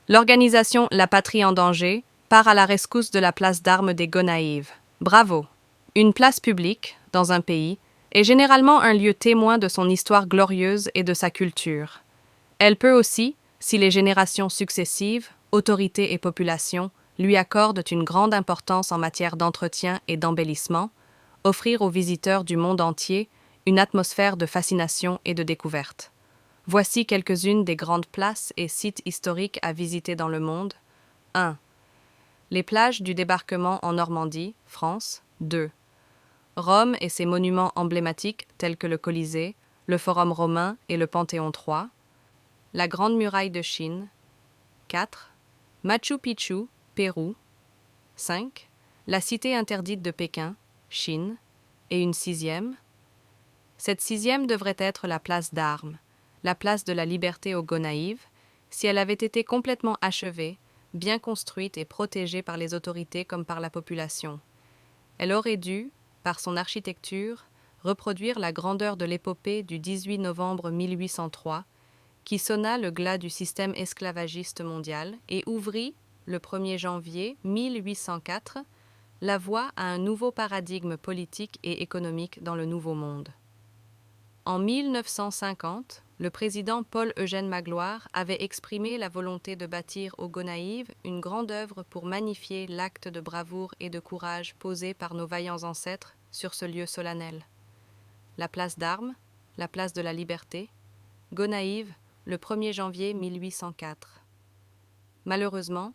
L'organisation La Patrie en danger part à la rescousse de la place d'armes des Gonaïves. Bravo! Une place publique, dans un pays, est généralement un lieu témoin de son histoire glorieuse et de sa culture. Elle peut aussi, si les générations successives, autorités et populations, lui accordent une grande importance en matière d'entretien et d'embellissement, offrir aux visiteurs du monde entier une atmosphère de fascination et de découverte. Voici quelques-unes des grandes places et sites historiques à visiter dans le monde. 1. Les plages du débarquement en Normandie, France. 2. Rome et ses monuments emblématiques tels que le Colisée, le Forum romain et le Panthéon III. La Grande Muraille de Chine. 4. Machu Picchu, Pérou. 5. La Cité interdite de Pékin, Chine. Et une sixième. Cette sixième devrait être la place d'Armes, la place de la liberté aux Gonaïves, si elle avait été complètement achevée, bien construite et protégée par les autorités comme par la population. Elle aurait dû, par son architecture, reproduire la grandeur de l'épopée du 18 novembre 1803, qui sonna le glas du système esclavagiste mondial et ouvrit, le 1er janvier 1804, la voie à un nouveau paradigme politique et économique dans le Nouveau Monde. En 1950, le président Paul-Eugène Magloire avait exprimé la volonté de bâtir aux Gonaïves une grande œuvre pour magnifier l'acte de bravoure et de courage posé par nos vaillants ancêtres sur ce lieu solennel. La place d'Armes, la place de la Liberté, Gonaïves, le 1er janvier 1804. Malheureusement,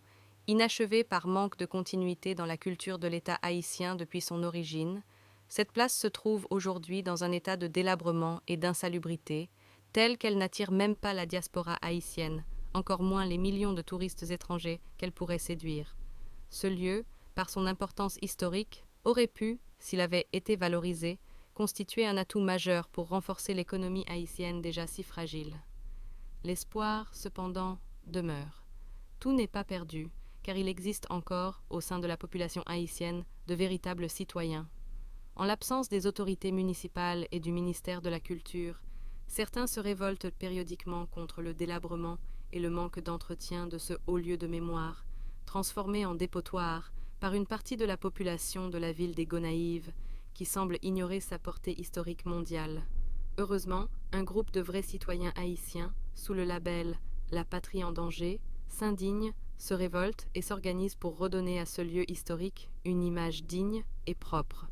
inachevée par manque de continuité dans la culture de l'État haïtien depuis son origine, cette place se trouve aujourd'hui dans un état de délabrement et d'insalubrité, tel qu'elle n'attire même pas la diaspora haïtienne, encore moins les millions de touristes étrangers qu'elle pourrait séduire. Ce lieu, par son importance historique, aurait pu, s'il avait été valorisé, constituer un atout majeur pour renforcer l'économie haïtienne déjà si fragile. L'espoir, cependant, demeure. Tout n'est pas perdu, car il existe encore, au sein de la population haïtienne, de véritables citoyens. En l'absence des autorités municipales et du ministère de la Culture, certains se révoltent périodiquement contre le délabrement et le manque d'entretien de ce haut lieu de mémoire, transformé en dépotoir par une partie de la population de la ville des Gonaïves, qui semble ignorer sa portée historique mondiale. Heureusement, un groupe de vrais citoyens haïtiens, sous le label « La Patrie en danger », s'indigne, se révolte et s'organise pour redonner à ce lieu historique une image digne et propre.